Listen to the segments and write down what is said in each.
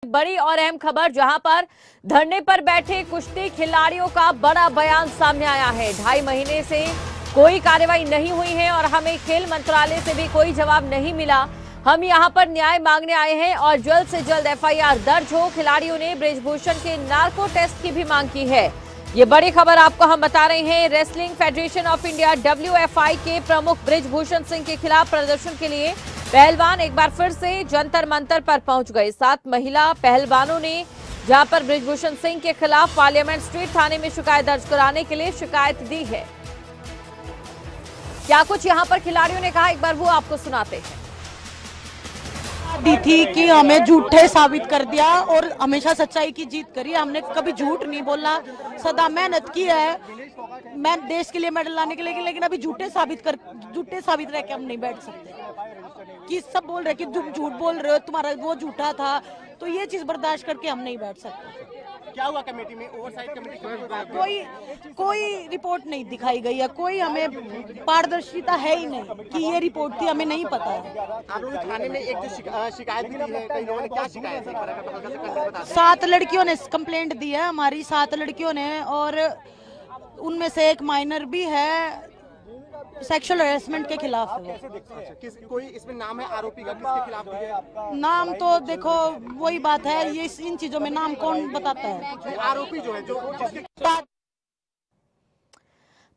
बड़ी और अहम खबर, जहां पर धरने पर बैठे कुश्ती खिलाड़ियों का बड़ा बयान सामने आया है। 2.5 महीने से कोई कार्रवाई नहीं हुई है और हमें खेल मंत्रालय से भी कोई जवाब नहीं मिला। हम यहां पर न्याय मांगने आए हैं और जल्द से जल्द एफआईआर दर्ज हो। खिलाड़ियों ने बृजभूषण के नार्को टेस्ट की भी मांग की है। ये बड़ी खबर आपको हम बता रहे हैं। Wrestling federation of India WFI के प्रमुख बृजभूषण सिंह के खिलाफ प्रदर्शन के लिए पहलवान एक बार फिर से जंतर मंतर पर पहुंच गए। 7 महिला पहलवानों ने जहां पर बृजभूषण सिंह के खिलाफ पार्लियामेंट स्ट्रीट थाने में शिकायत दर्ज कराने के लिए शिकायत दी है। क्या कुछ यहां पर खिलाड़ियों ने कहा, एक बार वो आपको सुनाते हैं। दी थी कि हमें झूठे साबित कर दिया और हमेशा सच्चाई की जीत करी। हमने कभी झूठ नहीं बोला, सदा मेहनत की है मैं देश के लिए मेडल लाने के लिए, लेकिन अभी झूठे साबित रह के हम नहीं बैठ सकते। कि सब बोल रहे कि तुम झूठ बोल रहे हो, तुम्हारा वो झूठा था, तो ये चीज बर्दाश्त करके हम नहीं बैठ सकते। क्या हुआ कमेटी में? ओवरसाइट कमेटी कोई रिपोर्ट नहीं दिखाई गई है, कोई हमें पारदर्शिता है ही नहीं कि ये रिपोर्ट थी, हमें नहीं पता है। आप लोग थाने में एक जो शिकायत भी दी है, कई लोगों ने क्या शिकायत है? 7 लड़कियों ने कंप्लेंट दी है, हमारी 7 लड़कियों ने, और उनमें से एक माइनर भी है, सेक्सुअल हैरेसमेंट के खिलाफ है। कोई इसमें नाम है आरोपी का? किसके खिलाफ है नाम? तो देखो वही बात है, ये इन चीजों में नाम कौन बताता है? आरोपी जो है, जो जिसके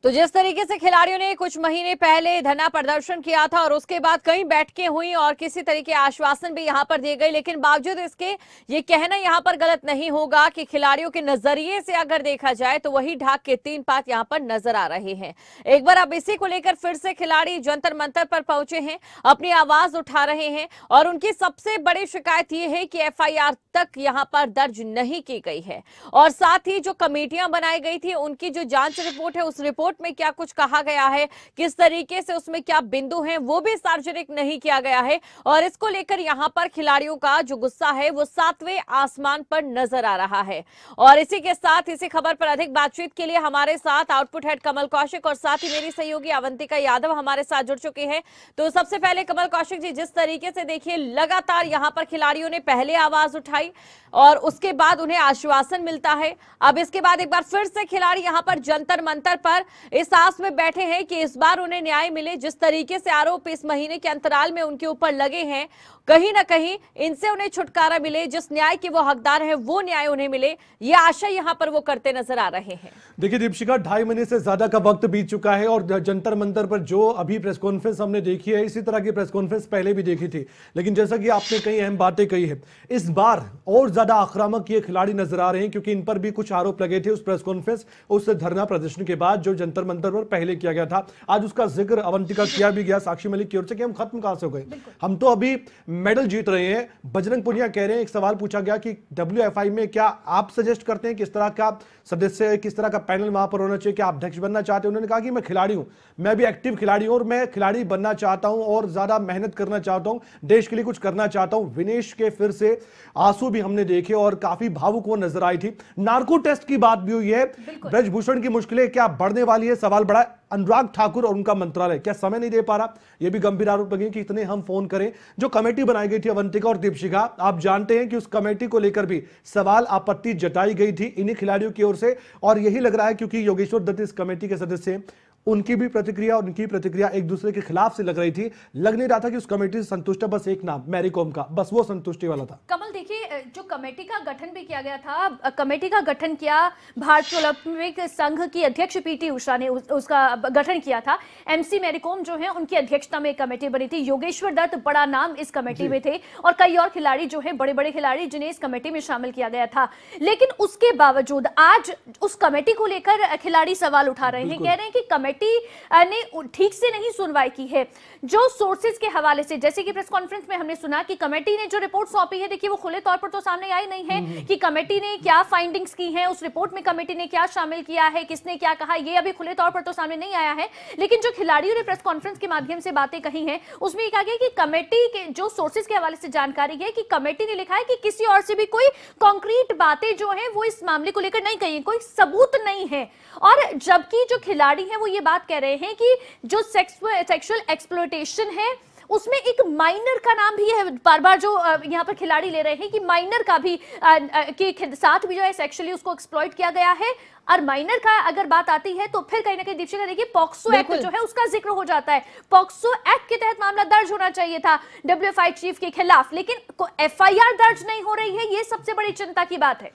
तो जिस तरीके से खिलाड़ियों ने कुछ महीने पहले धरना प्रदर्शन किया था और उसके बाद कई बैठकें हुई और किसी तरीके आश्वासन भी यहां पर दिए गए, लेकिन बावजूद इसके ये कहना यहां पर गलत नहीं होगा कि खिलाड़ियों के नजरिए से अगर देखा जाए तो वही ढाक के 3 पात यहां पर नजर आ रहे हैं। एक बार अब इसी को लेकर फिर से खिलाड़ी जंतर मंतर पर पहुंचे हैं, अपनी आवाज उठा रहे हैं और उनकी सबसे बड़ी शिकायत ये है कि एफआईआर तक यहां पर दर्ज नहीं की गई है और साथ ही जो कमेटियां बनाई गई थी उनकी जो जांच रिपोर्ट है, उस रिपोर्ट में क्या कुछ कहा गया है, किस तरीके से उसमें क्या बिंदु हैं, वो भी सार्वजनिक नहीं किया गया है। और इसको लेकर यहां पर खिलाड़ियों का जो गुस्सा है वो 7वें आसमान पर नजर आ रहा है। और इसी के साथ इसी खबर पर अधिक बातचीत के लिए हमारे साथ आउटपुट हेड कमल कौशिक और साथ ही मेरी सहयोगी अवंतिका यादव हमारे साथ जुड़ चुके हैं। तो सबसे पहले कमल कौशिक जी, जिस तरीके से देखिए लगातार यहां पर खिलाड़ियों ने पहले आवाज उठाई और उसके बाद उन्हें आश्वासन मिलता है, अब इसके बाद एक बार फिर से खिलाड़ी यहां पर जंतर मंतर पर इस आस में बैठे हैं कि इस बार उन्हें न्याय मिले। जिस तरीके से आरोप इस महीने के अंतराल में उनके ऊपर लगे हैं, कहीं ना कहीं इनसे उन्हें छुटकारा मिले, जिस न्याय के वो हकदार हैं वो न्याय उन्हें मिले, ये आशा यहां पर वो करते नजर आ रहे हैं। देखिए दीपशिका, 2.5 महीने से ज्यादा का वक्त बीत चुका है और जंतर मंतर पर जो अभी प्रेस कॉन्फ्रेंस हमने देखी है, इसी तरह की प्रेस कॉन्फ्रेंस पहले भी देखी थी, लेकिन जैसा कि आपने कई अहम बातें कही है, इस बार और ज्यादा आक्रामक ये खिलाड़ी नजर आ रहे हैं क्योंकि इन पर भी कुछ आरोप लगे थे उस प्रेस कॉन्फ्रेंस, उस धरना प्रदर्शन के बाद जो जंतर मंतर पर पहले किया गया था। आज उसका जिक्र अवंतिका किया भी गया साक्षी मलिक की ओर से कि हम खत्म कहां से हो गए, हम तो अभी मेडल जीत रहे हैं। बजरंग पुनिया कह रहे हैं, एक सवाल पूछा गया कि WFI में क्या आप सजेस्ट करते हैं किस तरह का सदस्य, किस तरह का पैनल वहां पर होना चाहिए, क्या आप अध्यक्ष बनना चाहते हैं? उन्होंने कहा कि मैं खिलाड़ी हूं, मैं भी एक्टिव खिलाड़ी हूं और मैं खिलाड़ी बनना चाहता हूं और ज्यादा मेहनत करना चाहता हूं, देश के लिए कुछ करना चाहता हूं। विनेश के फिर से आंसू भी हमने देखे और काफी भावुक वो नजर आई थी। नार्को टेस्ट की बात भी हुई है, बृजभूषण की मुश्किलें क्या बढ़ने वाली है, सवाल बड़ा। अनुराग ठाकुर और उनका मंत्रालय क्या समय नहीं दे पा रहा, यह भी गंभीर आरोप लगे कि इतने हम फोन करें। जो कमेटी बनाई गई थी अवंतिका और दीपशिखा, आप जानते हैं कि उस कमेटी को लेकर भी सवाल आपत्ति जताई गई थी इन्हीं खिलाड़ियों की ओर से और यही लग रहा है क्योंकि योगेश्वर दत्त इस कमेटी के सदस्य हैं, उनकी भी प्रतिक्रिया और उनकी प्रतिक्रिया एक दूसरे के खिलाफ से लग रही थी। लग नहीं रहा था कि उस कमेटी से संतुष्ट है, बस एक नाम मैरी कॉम का, बस वो संतुष्टि वाला था। कमल देखिए, जो कमेटी का गठन भी किया गया था, कमेटी का गठन किया भारतीय ओलंपिक संघ की अध्यक्ष PT उषा ने उसका गठन किया था। MC मैरी कॉम जो है उनकी अध्यक्षता में एक कमेटी बनी थी, योगेश्वर दत्त बड़ा नाम इस कमेटी में थे और कई और खिलाड़ी जो है बड़े बड़े खिलाड़ी जिन्हें इस कमेटी में शामिल किया गया था। लेकिन उसके बावजूद आज उस कमेटी को लेकर खिलाड़ी सवाल उठा रहे हैं, कह रहे हैं कि कमेटी ठीक से नहीं सुनवाई की है। जो सोर्सेज के हवाले से, जैसे कि प्रेस कॉन्फ्रेंस में हमने सुना कि कमेटी ने जो रिपोर्ट सौंपी है, देखिए वो खुले तौर पर तो सामने आई नहीं है कि कमेटी ने क्या फाइंडिंग्स की हैं, उस रिपोर्ट में कमेटी ने क्या शामिल किया है, किसने क्या कहा, ये अभी खुले तौर पर तो सामने नहीं आया है। लेकिन जो खिलाड़ियों ने प्रेस कॉन्फ्रेंस के माध्यम से बातें कही हैं, उसमें कहा गया कि कमेटी के जो सोर्सेज के हवाले से जानकारी है कि कमेटी ने लिखा है कि किसी और से भी कोई कॉन्क्रीट बातें जो है वो इस मामले को लेकर नहीं कही, कोई सबूत नहीं है। और जबकि जो खिलाड़ी हैं वो ये बात कह रहे हैं कि जो सेक्सुअल एक्सप्लॉयटेशन है उसमें एक माइनर का नाम भी है, बार बार जो यहाँ पर खिलाड़ी ले रहे हैं कि माइनर का भी के साथ भी जो है सेक्सुअली उसको एक्सप्लॉइट किया गया है। और माइनर का अगर बात आती है तो फिर कहीं ना कहीं दीपिका देखिए पॉक्सो एक्ट जो है उसका जिक्र हो जाता है। पॉक्सो एक्ट के तहत मामला दर्ज होना चाहिए था WFI चीफ के खिलाफ, लेकिन FIR दर्ज नहीं हो रही है। ये सबसे बड़ी चिंता की बात है।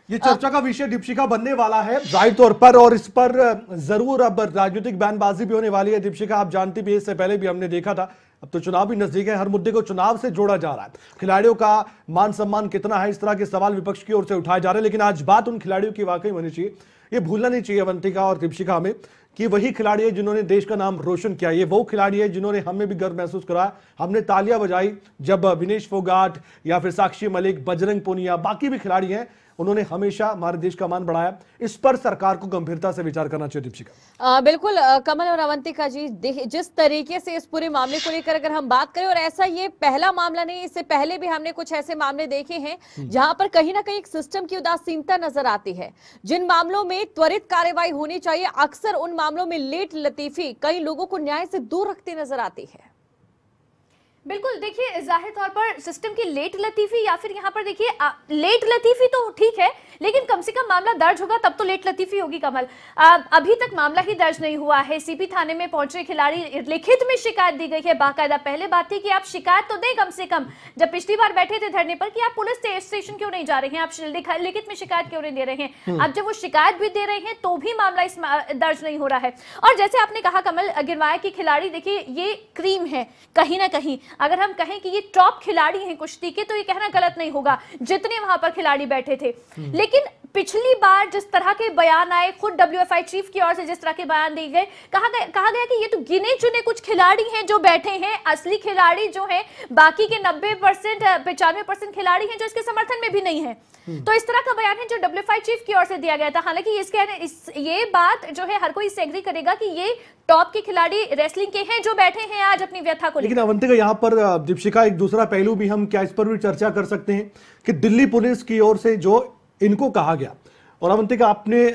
ये चर्चा का विषय दीपिका बनने वाला है जाहिर तौर पर, और इस पर जरूर अब राजनीतिक बयानबाजी भी होने वाली है। दीपिका आप जानती भी, इससे पहले भी हमने देखा था, अब तो चुनाव भी नजदीक है, हर मुद्दे को चुनाव से जोड़ा जा रहा है। खिलाड़ियों का मान सम्मान कितना है, इस तरह के सवाल विपक्ष की ओर से उठाए जा रहे हैं। लेकिन आज बात उन खिलाड़ियों की वाकई होनी चाहिए, ये भूलना नहीं चाहिए अवंतिका और दीपिका हमें, कि वही खिलाड़ी है जिन्होंने देश का नाम रोशन किया। ये वो खिलाड़ी है जिन्होंने हमें भी गर्व महसूस कराया। हमने तालियां बजाई जब विनेश फोगाट या फिर साक्षी मलिक, बजरंग पूनिया, बाकी भी खिलाड़ी हैं, उन्होंने हमेशा हमारे देश का मान बढ़ाया। इस पर सरकार को गंभीरता से विचार करना चाहिए। दीपिका बिल्कुल कमल और अवंतिका जी, जिस तरीके से इस पूरे मामले को लेकर अगर हम बात करें, और ऐसा ये पहला मामला नहीं, इससे पहले भी हमने कुछ ऐसे मामले देखे हैं जहां पर कहीं ना कहीं एक सिस्टम की उदासीनता नजर आती है। जिन मामलों में त्वरित कार्रवाई होनी चाहिए, अक्सर उन मामलों में लेट लतीफी कई लोगों को न्याय से दूर रखती नजर आती है। बिल्कुल, देखिए जाहिर तौर पर सिस्टम की लेट लतीफी, या फिर यहाँ पर देखिए लेट लतीफी तो ठीक है, लेकिन कम से कम मामला दर्ज होगा तब तो लेट लतीफी होगी। कमल, अभी तक मामला ही दर्ज नहीं हुआ है। सीपी थाने में पहुंचे खिलाड़ी, लिखित में शिकायत दी गई है बाकायदा। पहले बात थी कि आप शिकायत तो दें कम से कम, जब पिछली बार बैठे थे धरने पर, कि आप पुलिस स्टेशन क्यों नहीं जा रहे हैं, आप लिखित में शिकायत क्यों नहीं दे रहे हैं। अब जब वो शिकायत भी दे रहे हैं तो भी मामला इस दर्ज नहीं हो रहा है। और जैसे आपने कहा कमल, गिरवाया कि खिलाड़ी देखिए ये क्रीम है कहीं ना कहीं। अगर हम कहें कि ये टॉप खिलाड़ी हैं कुश्ती के, तो ये कहना गलत नहीं होगा, जितने वहां पर खिलाड़ी बैठे थे। लेकिन पिछली बार जिस तरह के बयान आए, खुद WFI चीफ की ओर से जिस तरह के बयान दिए गए, कहा गया कि ये तो गिने चुने कुछ खिलाड़ी हैं जो बैठे हैं, असली खिलाड़ी जो हैं बाकी के 90% 95% खिलाड़ी हैं जो इसके समर्थन में भी नहीं है। तो इस तरह का बयान है जो WFI चीफ की ओर से दिया गया था। हालांकि ये बात जो है हर कोई इससे एग्री करेगा कि ये टॉप के खिलाड़ी रेसलिंग के हैं जो बैठे हैं आज अपनी व्यथा को। लेकिन अवंतिका यहाँ पर दीपिका एक दूसरा पहलू भी हम क्या इस पर भी चर्चा कर सकते हैं कि दिल्ली पुलिस की ओर से जो इनको कहा गया, और अवंतिका आपने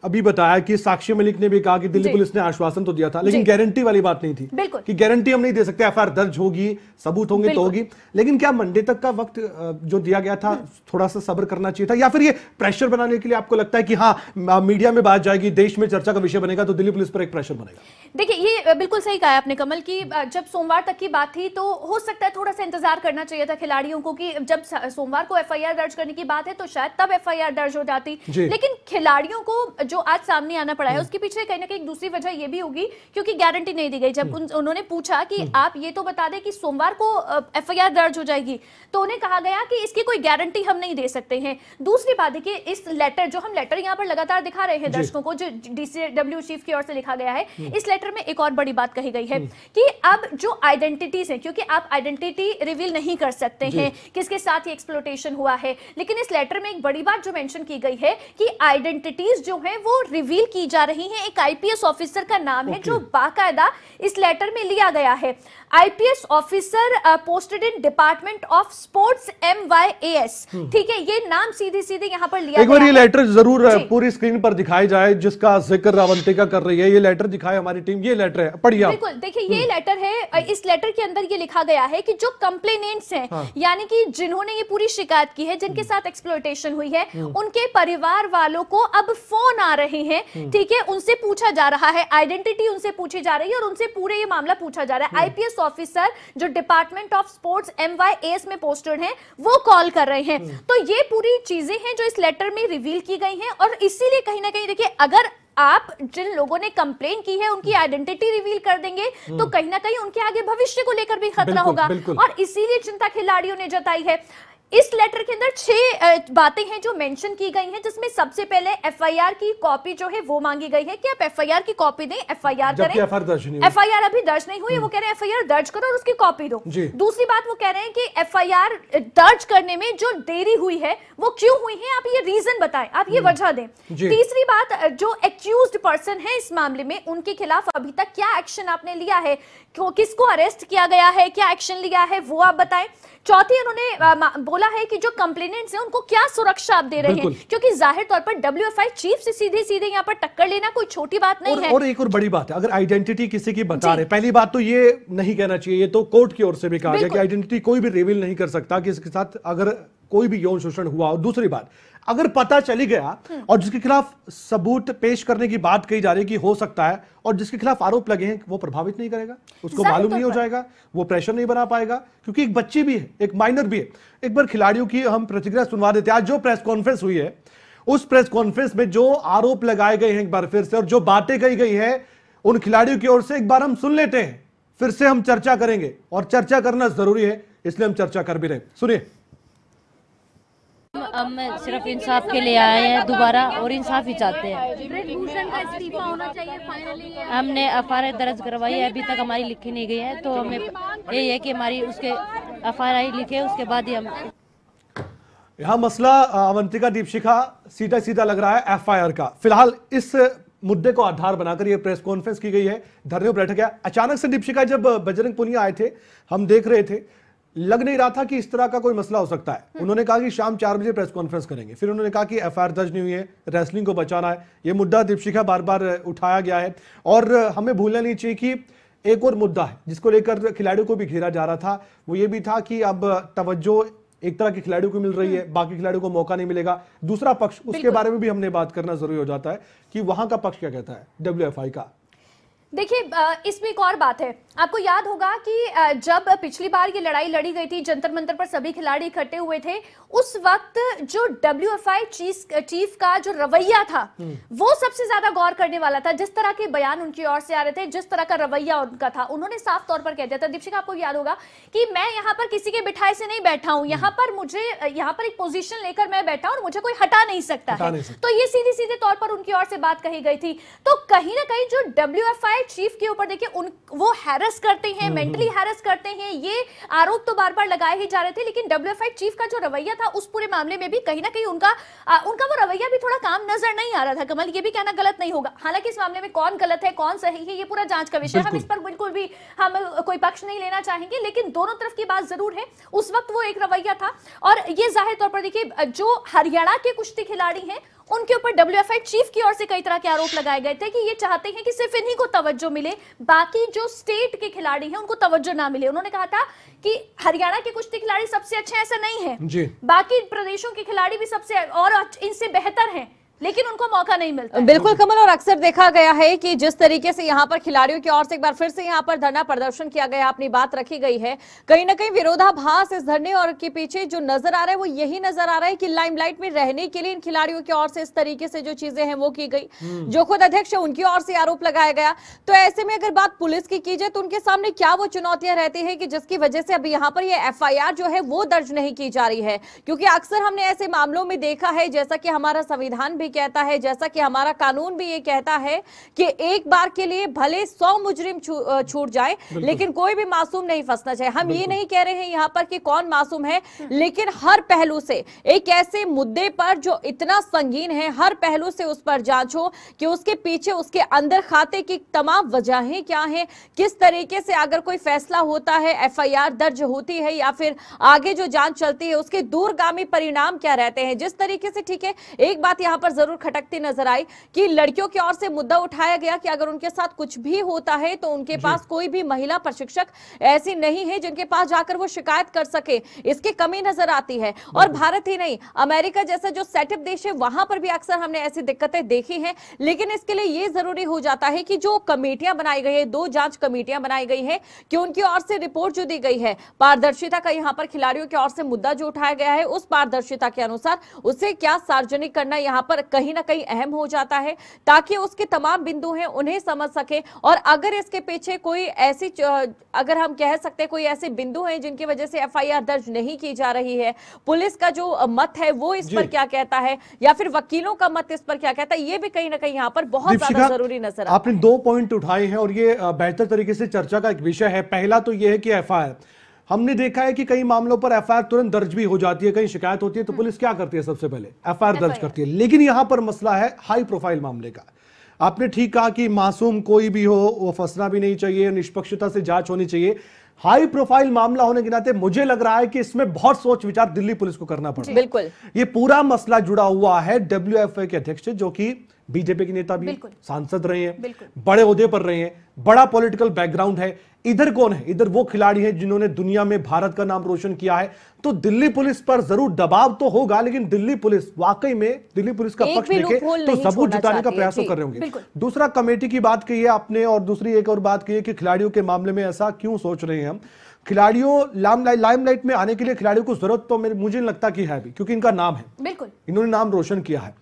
अभी बताया कि साक्षी मलिक ने भी कहा कि दिल्ली पुलिस ने आश्वासन तो दिया था, लेकिन गारंटी वाली बात नहीं थी कि गारंटी हम नहीं दे सकते, FIR दर्ज होगी, सबूत होंगे तो होगी। लेकिन क्या मंडे तक का वक्त जो दिया गया था, थोड़ा सा सब्र करना चाहिए था, या फिर ये प्रेशर बनाने के लिए आपको लगता है कि हाँ मीडिया में बात जाएगी, देश में चर्चा का विषय बनेगा तो दिल्ली पुलिस पर एक प्रेशर बनेगा? देखिए ये बिल्कुल सही कहा आपने कमल की, जब सोमवार तक की बात थी तो हो सकता है थोड़ा सा इंतजार करना चाहिए था खिलाड़ियों को, कि जब सोमवार को FIR दर्ज करने की बात है तो शायद तब FIR दर्ज हो जाती। लेकिन खिलाड़ियों को जो आज सामने आना पड़ा है उसके पीछे कहीं ना कहीं एक दूसरी वजह ये भी होगी क्योंकि गारंटी नहीं दी गई। जब उन्होंने पूछा कि आप ये तो बता दें कि सोमवार को FIR दर्ज हो जाएगी, तो उन्हें कहा गया कि इसकी कोई गारंटी हम नहीं दे सकते हैं। दूसरी बात देखिए, इस लेटर जो हम लेटर यहाँ पर लगातार दिखा रहे हैं दर्शकों को, जो DCW चीफ की ओर से लिखा गया है, इस लेटर में एक और बड़ी बात कही गई है कि अब जो आइडेंटिटीज हैं, क्योंकि आप आइडेंटिटी रिवील नहीं कर सकते हैं किसके साथ ये एक्सप्लोटेशन हुआ है, लेकिन इस लेटर में एक बड़ी बात जो मेंशन की गई है कि आइडेंटिटीज जो है वो रिवील की जा रही हैं। एक IPS ऑफिसर का नाम है जो बाकायदा इस लेटर में लिया गया है, IPS officer posted in department of sports MYAS। ठीक है, ये नाम सीधे सीधे यहाँ पर लिया एक बार ये लेटर जरूर पूरी स्क्रीन पर दिखाई जाए जिसका जिक्र अवंतिका कर रही है। ये लेटर दिखाए हमारी टीम, ये लेटर है, पढ़िए। बिल्कुल, देखिए ये लेटर है। इस लेटर के अंदर ये लिखा गया है कि जो कंप्लेनेंट्स हैं, यानी कि जिन्होंने ये पूरी शिकायत की है, जिनके साथ एक्सप्लॉयटेशन हुई है, उनके परिवार वालों को अब फोन आ रहे हैं। ठीक है, उनसे पूछा जा रहा है, आइडेंटिटी उनसे पूछी जा रही है और उनसे पूरे ये मामला पूछा जा रहा है। IPS ऑफिसर जो डिपार्टमेंट ऑफ स्पोर्ट्स MYAS में पोस्टेड हैं, वो कॉल कर रहे हैं। तो ये पूरी चीजें हैं जो इस लेटर में रिवील की गई हैं, और इसीलिए कहीं ना कहीं देखिए, अगर आप जिन लोगों ने कंप्लेन की है उनकी आइडेंटिटी रिवील कर देंगे तो कहीं ना कहीं उनके आगे भविष्य को लेकर भी खतरा होगा, और इसीलिए चिंता खिलाड़ियों ने जताई है। इस लेटर के अंदर 6 बातें हैं जो मेंशन की गई हैं, जिसमें सबसे पहले FIR की कॉपी जो है वो मांगी गई है कि आप FIR की कॉपी दें, FIR करें। FIR अभी दर्ज नहीं हुई, वो कह रहे हैं FIR दर्ज करो और उसकी कॉपी दो। दूसरी बात वो कह रहे हैं कि FIR दर्ज करने में जो देरी हुई है वो क्यों हुई है, आप ये रीजन बताएं, आप ये वजह दें। तीसरी बात, जो एक्यूज्ड पर्सन है इस मामले में, उनके खिलाफ अभी तक क्या एक्शन आपने लिया है, किसको अरेस्ट किया गया है, क्या एक्शन लिया है, वो आप बताएं। चौथी, उन्होंने बोला है कि जो कंप्लेन कंप्लेनेंट्स हैं उनको क्या सुरक्षा आप दे रहे हैं, क्योंकि जाहिर तौर पर WFI चीफ से सीधे सीधे यहाँ पर टक्कर लेना कोई छोटी बात नहीं है। और एक और बड़ी बात है, अगर आइडेंटिटी किसी की बता रहे, पहली बात तो ये नहीं कहना चाहिए, ये तो कोर्ट की ओर से भी कहा गया कि आइडेंटिटी कोई भी रिवील नहीं कर सकता कि इसके साथ अगर कोई भी यौन शोषण हुआ। और दूसरी बात, अगर पता चली गया और जिसके खिलाफ सबूत पेश करने की बात कही जा रही है कि हो सकता है, और जिसके खिलाफ आरोप लगे हैं वो प्रभावित नहीं करेगा, उसको मालूम नहीं हो जाएगा, वो प्रेशर नहीं बना पाएगा, क्योंकि एक बच्ची भी है, एक माइनर भी है। एक बार खिलाड़ियों की हम प्रतिक्रिया सुनवा देते हैं। आज जो प्रेस कॉन्फ्रेंस हुई है, उस प्रेस कॉन्फ्रेंस में जो आरोप लगाए गए हैं एक बार फिर से, और जो बातें कही गई है उन खिलाड़ियों की ओर से, एक बार हम सुन लेते हैं, फिर से हम चर्चा करेंगे। और चर्चा करना जरूरी है, इसलिए हम चर्चा कर भी रहे। सुनिए। हम सिर्फ इंसाफ के लिए आए हैं दोबारा, और इंसाफ ही चाहते हैं। ब्रजभूषण का इस्तीफा होना चाहिए फाइनली। हमने FIR दर्ज करवाई है, अभी तक हमारी लिखी नहीं गई है, तो हमें यही है कि हमारी उसके FIR लिखे, उसके बाद ही हम। यहां मसला अवंतिका दीपशिखा सीधा सीधा लग रहा है FIR का। फिलहाल इस मुद्दे को आधार बनाकर यह प्रेस कॉन्फ्रेंस की गई है, धरने पर बैठा गया। अचानक से दीपशिखा जब बजरंग पुनिया आए थे, हम देख रहे थे, लग नहीं रहा था कि इस तरह का कोई मसला हो सकता है। उन्होंने कहा कि शाम 4 बजे प्रेस कॉन्फ्रेंस करेंगे, फिर उन्होंने कहा कि FIR दर्ज नहीं हुई है, रेसलिंग को बचाना है। यह मुद्दा दीपशिखा बार बार उठाया गया है। और हमें भूलना नहीं चाहिए कि एक और मुद्दा है जिसको लेकर खिलाड़ियों को भी घेरा जा रहा था, वो ये भी था कि अब तवज्जो एक तरह के खिलाड़ियों को मिल रही है, बाकी खिलाड़ियों को मौका नहीं मिलेगा। दूसरा पक्ष, उसके बारे में भी हमने बात करना जरूरी हो जाता है कि वहां का पक्ष क्या कहता है WFI का। देखिए, इसमें एक और बात है। आपको याद होगा कि जब पिछली बार ये लड़ाई लड़ी गई थी, जंतर मंतर पर सभी खिलाड़ी इकट्ठे हुए थे, उस वक्त जो WFI चीफ का जो रवैया था वो सबसे ज्यादा गौर करने वाला था। जिस तरह के बयान उनकी ओर से आ रहे थे, जिस तरह का रवैया उनका था, उन्होंने साफ तौर पर कह दिया था। दीपशिखा, आपको याद होगा कि मैं यहाँ पर किसी के बिठाए से नहीं बैठा हूँ, यहाँ पर मुझे यहाँ पर एक पोजीशन लेकर मैं बैठा हूँ और मुझे कोई हटा नहीं सकता है। तो ये सीधे सीधे तौर पर उनकी ओर से बात कही गई थी। तो कहीं ना कहीं जो WFI चीफ के ऊपर देखिए, वो हैरेस करते हैं, मेंटली हैरेस करते हैं, ये आरोप तो बार बार लगाए ही जा रहे थे। लेकिन WFI चीफ का जो रवैया था उस पूरे मामले में भी कहीं ना कहीं उनका वो रवैया भी थोड़ा काम नजर नहीं आ रहा था। कमल, ये भी कहना गलत नहीं होगा। हालांकि इस मामले में कौन गलत है कौन सही है ये पूरा जांच का विषय है, हम इस पर बिल्कुल भी हम कोई पक्ष नहीं लेना चाहेंगे, लेकिन दोनों तरफ की बात जरूर है। उस वक्त वो एक रवैया था, और ये जाहिर तौर पर देखिए, जो हरियाणा के कुश्ती खिलाड़ी हैं उनके ऊपर WFI चीफ की ओर से कई तरह के आरोप लगाए गए थे कि ये चाहते हैं कि सिर्फ इन्हीं को तवज्जो मिले, बाकी जो स्टेट के खिलाड़ी हैं उनको तवज्जो ना मिले। उन्होंने कहा था कि हरियाणा के कुश्ती खिलाड़ी सबसे अच्छे, ऐसा नहीं है, बाकी प्रदेशों के खिलाड़ी भी सबसे और इनसे बेहतर हैं, लेकिन उनको मौका नहीं मिलता। बिल्कुल कमल, और अक्सर देखा गया है कि जिस तरीके से यहाँ पर खिलाड़ियों की ओर से एक बार फिर से यहाँ पर धरना प्रदर्शन किया गया, अपनी बात रखी गई है, कहीं ना कहीं विरोधाभास इस धरने और के पीछे जो नजर आ रहा है वो यही नजर आ रहा है कि लाइमलाइट में रहने के लिए इन खिलाड़ियों की ओर से इस तरीके से जो चीजें हैं वो की गई, जो खुद अध्यक्ष है उनकी ओर से आरोप लगाया गया। तो ऐसे में अगर बात पुलिस की जाए तो उनके सामने क्या वो चुनौतियां रहती है कि जिसकी वजह से अभी यहाँ पर ये FIR जो है वो दर्ज नहीं की जा रही है? क्योंकि अक्सर हमने ऐसे मामलों में देखा है, जैसा कि हमारा संविधान भी कहता है, जैसा कि हमारा कानून भी ये कहता है कि एक बार के लिए भले 100 मुजरिम छूट जाए, लेकिन कोई भी मासूम नहीं फंसना चाहिए। हम ये नहीं कह रहे हैं यहाँ पर कि कौन मासूम है, लेकिन हर पहलू से एक ऐसे मुद्दे पर जो इतना संगीन है, हर पहलू से उस पर जांच हो कि उसके पीछे, उसके अंदर खाते की तमाम वजहें क्या हैं, किस तरीके से अगर कोई फैसला होता है, FIR दर्ज होती है या फिर आगे जो जांच चलती है उसके दूरगामी परिणाम क्या रहते हैं। जिस तरीके से, ठीक है, एक बात यहाँ पर जरूर खटकती नजर आई कि लड़कियों की ओर से मुद्दा उठाया गया कि अगर उनके साथ कुछ भी होता है तो उनके पास कोई भी महिला प्रशिक्षक ऐसी नहीं है जिनके पास जाकर वो शिकायत कर सके, इसकी कमी नजर आती है। और भारत ही नहीं, अमेरिका जैसा जो सेटअप देश है वहां पर भी अक्सर हमने ऐसी दिक्कतें देखी हैं। लेकिन इसके लिए ये जरूरी हो जाता है कि जो कमेटियां बनाई गई है, 2 जांच कमेटियां बनाई गई है, कि उनकी ओर से रिपोर्ट जो दी गई है, पारदर्शिता का यहाँ पर खिलाड़ियों की ओर से मुद्दा जो उठाया गया है, उस पारदर्शिता के अनुसार उसे क्या सार्वजनिक करना यहाँ पर कहीं ना कहीं अहम हो जाता है, ताकि उसके तमाम बिंदु हैं उन्हें समझ सके। और अगर इसके पीछे कोई ऐसी, अगर हम कह सकते हैं कोई ऐसे बिंदु हैं जिनकी वजह से FIR दर्ज नहीं की जा रही है, पुलिस का जो मत है वो इस पर क्या कहता है, या फिर वकीलों का मत इस पर क्या कहता है, ये भी कहीं ना कहीं यहाँ पर बहुत ज्यादा जरूरी नजर आता है। आपने 2 पॉइंट उठाए हैं और ये बेहतर तरीके से चर्चा का एक विषय है। पहला तो यह है कि FIR, हमने देखा है कि कई मामलों पर FIR तुरंत दर्ज भी हो जाती है, कहीं शिकायत होती है तो पुलिस क्या करती है, सबसे पहले FIR दर्ज करती है। लेकिन यहां पर मसला है हाई प्रोफाइल मामले का। आपने ठीक कहा कि मासूम कोई भी हो वो फंसना भी नहीं चाहिए, निष्पक्षता से जांच होनी चाहिए। हाई प्रोफाइल मामला होने के नाते मुझे लग रहा है कि इसमें बहुत सोच विचार दिल्ली पुलिस को करना पड़ेगा। बिल्कुल, ये पूरा मसला जुड़ा हुआ है WFI के अध्यक्ष जो कि बीजेपी के नेता भी, सांसद रहे हैं, बड़े ओहदे पर रहे हैं, बड़ा पॉलिटिकल बैकग्राउंड है। इधर कौन है? इधर वो खिलाड़ी हैं जिन्होंने दुनिया में भारत का नाम रोशन किया है। तो दिल्ली पुलिस पर जरूर दबाव तो होगा, लेकिन दिल्ली पुलिस वाकई में दिल्ली पुलिस का पक्ष लेके तो सबूत जुटाने का प्रयास कर रहे होंगे। दूसरा, कमेटी की बात कही है आपने, और दूसरी एक और बात कही है कि खिलाड़ियों के मामले में ऐसा क्यों सोच रहे हैं हम। खिलाड़ियों लाइमलाइट में आने के लिए खिलाड़ियों को जरूरत तो मुझे नहीं लगता कि है भी, क्योंकि इनका नाम है, बिल्कुल इन्होंने नाम रोशन किया है।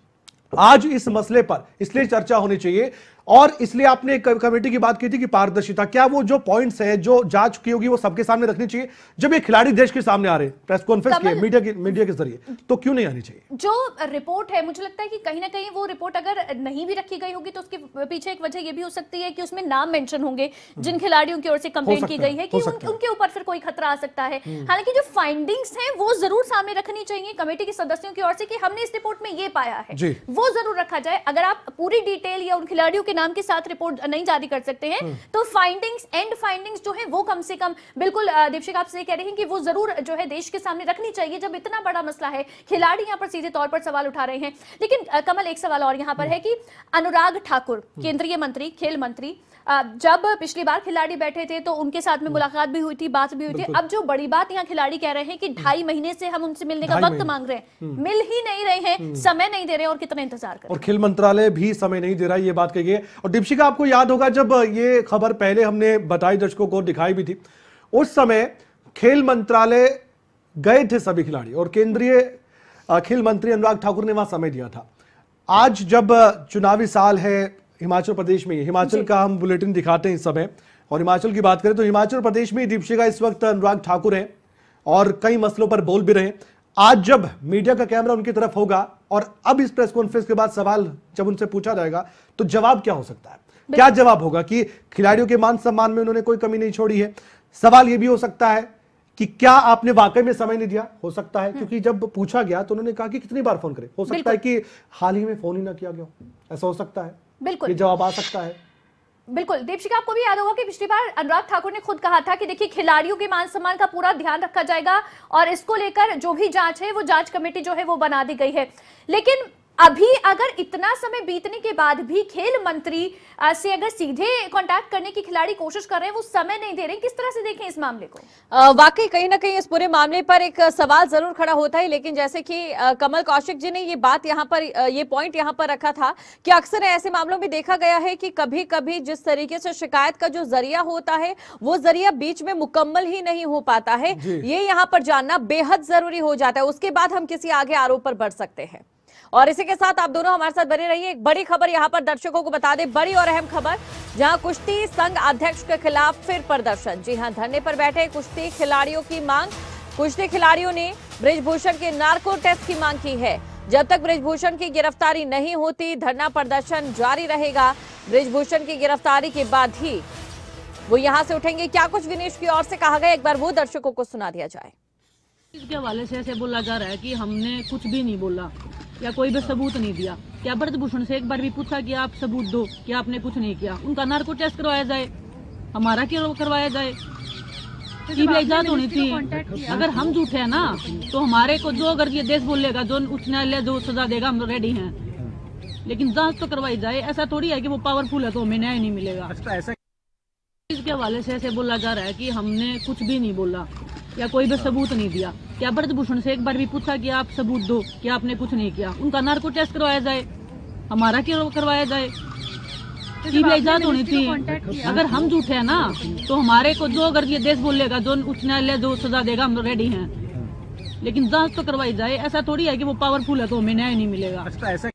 आज इस मसले पर इसलिए चर्चा होनी चाहिए, और इसलिए आपने कमेटी की बात की थी कि पारदर्शिता, क्या वो जो पॉइंट्स हैं जो जांच की होगी वो सबके सामने रखनी चाहिए? जब ये खिलाड़ी देश के सामने आ रहे हैं प्रेस कॉन्फ्रेंस के मीडिया के जरिए, तो क्यों नहीं आनी चाहिए? जो रिपोर्ट है, मुझे लगता है कि कहीं ना कहीं वो रिपोर्ट अगर नहीं भी रखी गई होगी तो उसके पीछे एक वजह ये भी हो सकती है कि उसमें नाम मेंशन होंगे जिन खिलाड़ियों की ओर से कंप्लेंट की गई है कि उनके ऊपर फिर कोई खतरा आ सकता है। हालांकि जो फाइंडिंग्स हैं वो जरूर सामने रखनी चाहिए कमेटी के सदस्यों की ओर से कि हमने इस रिपोर्ट में ये पाया है, वो जरूर रखा जाए। अगर आप पूरी डिटेल या उन खिलाड़ियों के नाम के साथ रिपोर्ट नहीं जारी कर सकते हैं तो फाइंडिंग्स, एंड फाइंडिंग्स जो है वो कम से कम, बिल्कुल दीपशिका आप से कह रहे हैं कि वो जरूर जो है देश के सामने रखनी चाहिए जब इतना बड़ा मसला है। खिलाड़ी यहां पर सीधे तौर पर सवाल उठा रहे हैं। लेकिन कमल, एक सवाल और यहां पर है कि अनुराग ठाकुर, केंद्रीय मंत्री, खेल मंत्री, जब पिछली बार खिलाड़ी बैठे थे तो उनके साथ में मुलाकात भी हुई थी, बात भी हुई थी। अब जो बड़ी बात यहाँ खिलाड़ी कह रहे हैं कि 2.5 महीने से हम उनसे मिलने का वक्त मांग रहे हैं, मिल ही नहीं रहे हैं, समय नहीं दे रहे, और कितना इंतजार करें। और खेल मंत्रालय भी समय नहीं दे रहा है, ये बात कही है। और दीपशिका, आपको याद होगा जब ये खबर पहले हमने बताई, दर्शकों को दिखाई भी थी, उस समय खेल मंत्रालय गए थे सभी खिलाड़ी, और केंद्रीय खेल मंत्री अनुराग ठाकुर ने वहां समय दिया था। आज जब चुनावी साल है हिमाचल प्रदेश में, हिमाचल का हम बुलेटिन दिखाते हैं इस समय, और हिमाचल की बात करें तो हिमाचल प्रदेश में दीपशिका इस वक्त अनुराग ठाकुर हैं और कई मसलों पर बोल भी रहे हैं। आज जब मीडिया का कैमरा उनकी तरफ होगा और अब इस प्रेस कॉन्फ्रेंस के बाद सवाल जब उनसे पूछा जाएगा तो जवाब क्या हो सकता है? क्या जवाब होगा कि खिलाड़ियों के मान सम्मान में उन्होंने कोई कमी नहीं छोड़ी है? सवाल यह भी हो सकता है कि क्या आपने वाकई में समय नहीं दिया? हो सकता है, क्योंकि जब पूछा गया तो उन्होंने कहा कि कितनी बार फोन करें। हो सकता है कि हाल ही में फोन ही ना किया गया, ऐसा हो सकता है। बिल्कुल, ये जवाब आ सकता है। बिल्कुल दीपशिका, आपको भी याद होगा कि पिछली बार अनुराग ठाकुर ने खुद कहा था कि देखिए खिलाड़ियों के मान सम्मान का पूरा ध्यान रखा जाएगा और इसको लेकर जो भी जांच है वो जांच कमेटी जो है वो बना दी गई है। लेकिन अभी अगर इतना समय बीतने के बाद भी खेल मंत्री से अगर सीधे कांटेक्ट करने की खिलाड़ी कोशिश कर रहे हैं, वो समय नहीं दे रहे हैं, किस तरह से देखें इस मामले को? वाकई कहीं ना कहीं इस पूरे मामले पर एक सवाल जरूर खड़ा होता है। लेकिन जैसे कि कमल कौशिक जी ने ये बात यहाँ पर, ये पॉइंट यहाँ पर रखा था कि अक्सर ऐसे मामलों में देखा गया है कि कभी कभी जिस तरीके से शिकायत का जो जरिया होता है वो जरिया बीच में मुकम्मल ही नहीं हो पाता है। ये यहाँ पर जानना बेहद जरूरी हो जाता है, उसके बाद हम किसी आगे आरोप पर बढ़ सकते हैं। और इसी के साथ आप दोनों हमारे साथ बने रहिए। एक बड़ी खबर यहां पर दर्शकों को बता दें, बड़ी और अहम खबर, जहां कुश्ती संघ अध्यक्ष के खिलाफ फिर प्रदर्शन। जी हां, धरने पर बैठे कुश्ती खिलाड़ियों की मांग। कुश्ती खिलाड़ियों ने बृजभूषण के नार्को टेस्ट की मांग की है। जब तक बृजभूषण की गिरफ्तारी नहीं होती धरना प्रदर्शन जारी रहेगा। बृजभूषण की गिरफ्तारी के बाद ही वो यहां से उठेंगे। क्या कुछ विनेश की ओर से कहा गया, एक बार वो दर्शकों को सुना दिया जाए। इसके हवाले से ऐसे बोला जा रहा है कि हमने कुछ भी नहीं बोला या कोई भी सबूत नहीं दिया। क्या बृजभूषण से एक बार भी पूछा कि आप सबूत दो कि आपने कुछ नहीं किया? उनका नार्को टेस्ट करवाया जाए, हमारा क्यों करवाया जाए? सीबीआई जांच होनी थी। अगर हम झूठे हैं ना तो हमारे को जो अगर ये देश बोलेगा, जो उच्च न्यायालय जो सजा देगा, हम रेडी हैं, लेकिन जांच तो करवाई जाए। ऐसा थोड़ी है कि वो पावरफुल है तो हमें न्याय नहीं मिलेगा। इसके हवाले से ऐसे बोला जा रहा है कि हमने कुछ भी नहीं बोला या कोई भी सबूत नहीं दिया। क्या बृजभूषण से एक बार भी पूछा कि आप सबूत दो कि आपने कुछ नहीं किया? उनका नार्को टेस्ट करवाया जाए, हमारा क्यों करवाया जाए? सीबीआई जांच होनी थी। अगर हम झूठे हैं ना तो हमारे को जो अगर ये देश बोलेगा, जो उच्च न्यायालय जो सजा देगा, हम रेडी हैं, लेकिन जांच तो करवाई जाए। ऐसा थोड़ी है कि वो पावरफुल है तो हमें न्याय नहीं मिलेगा।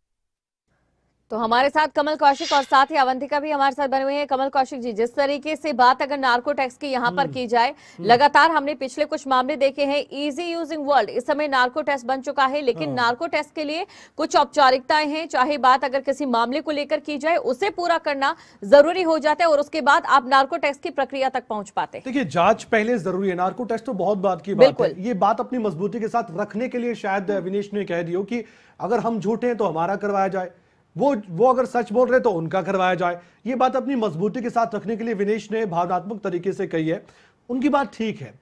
तो हमारे साथ कमल कौशिक और साथ ही अवंतिका भी हमारे साथ बने हुए हैं। कमल कौशिक जी, जिस तरीके से बात अगर नार्को टैक्स की यहाँ पर की जाए, लगातार हमने पिछले कुछ मामले देखे हैं। इजी यूजिंग वर्ल्ड इस समय नार्को टेस्ट बन चुका है, लेकिन नार्को टेस्ट के लिए कुछ औपचारिकताएं हैं। चाहे बात अगर किसी मामले को लेकर की जाए, उसे पूरा करना जरूरी हो जाता है और उसके बाद आप नार्को टेस्ट की प्रक्रिया तक पहुंच पाते हैं। देखिए, जांच पहले जरूरी है, नार्को टेस्ट तो बहुत बात की बात है। ये बात अपनी मजबूती के साथ रखने के लिए शायद विनेश ने कह दिया कि अगर हम झूठे हैं तो हमारा करवाया जाए, वो अगर सच बोल रहे तो उनका करवाया जाए। ये बात अपनी मजबूती के साथ रखने के लिए विनेश ने भावनात्मक तरीके से कही है। उनकी बात ठीक है,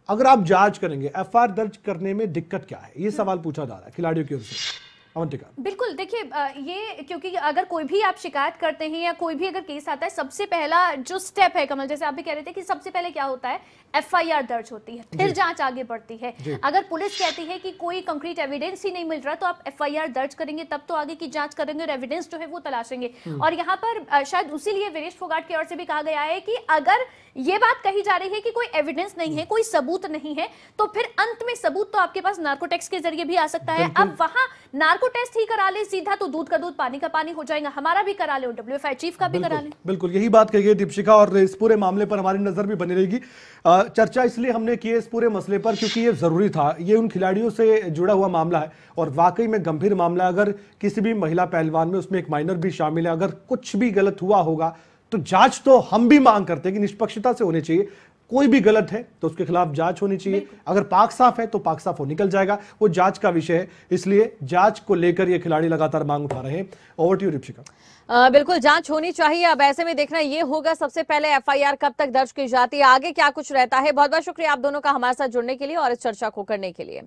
अगर आप जांच करेंगे एफआईआर दर्ज करने में दिक्कत क्या है, ये सवाल पूछा जा रहा है खिलाड़ियों की ओर से। अवंतिका, बिल्कुल, देखिए ये क्योंकि अगर कोई भी आप शिकायत करते हैं या कोई भी अगर केस आता है, सबसे पहला जो स्टेप है कमल, जैसे आप भी कह रहे थे कि सबसे पहले क्या होता है, एफआईआर दर्ज होती है, फिर जांच आगे बढ़ती है। अगर पुलिस कहती है कि कोई कंक्रीट एविडेंस ही नहीं मिल रहा तो आप एफआईआर दर्ज करेंगे, तब तो आगे की जांच करेंगे और एविडेंस जो है वो तलाशेंगे। और यहाँ पर शायद उसीलिए विनेश फोगाट की ओर से भी कहा गया है कि अगर ये बात कही जा रही है कि कोई एविडेंस नहीं है, कोई सबूत नहीं है, तो फिर अंत में सबूत तो आपके पास नार्को टेस्ट के जरिए भी आ सकता है। अब वहां नार्को टेस्ट ही करा ले सीधा तो दूध का दूध पानी का पानी हो जाएगा, हमारा भी करा ले और डब्ल्यूएफआई चीफ का भी करा ले। बिल्कुल यही बात कही है दीपशिखा, और इस पूरे मामले पर हमारी नजर भी बनी रहेगी। चर्चा इसलिए हमने की है इस पूरे मसले पर क्योंकि ये जरूरी था, ये उन खिलाड़ियों से जुड़ा हुआ मामला है और वाकई में गंभीर मामला है। अगर किसी भी महिला पहलवान में, उसमें एक माइनर भी शामिल है, अगर कुछ भी गलत हुआ होगा तो जांच तो हम भी मांग करते हैं कि निष्पक्षता से होनी चाहिए। कोई भी गलत है तो उसके खिलाफ जांच होनी चाहिए, अगर पाक साफ है तो पाक साफ हो निकल जाएगा, वो जांच का विषय है। इसलिए जांच को लेकर ये खिलाड़ी लगातार मांग उठा रहे हैं। Over to you Deepshikha. बिल्कुल जांच होनी चाहिए। अब ऐसे में देखना ये होगा सबसे पहले एफआईआर कब तक दर्ज की जाती है, आगे क्या कुछ रहता है। बहुत बहुत शुक्रिया आप दोनों का हमारे साथ जुड़ने के लिए और इस चर्चा को करने के लिए।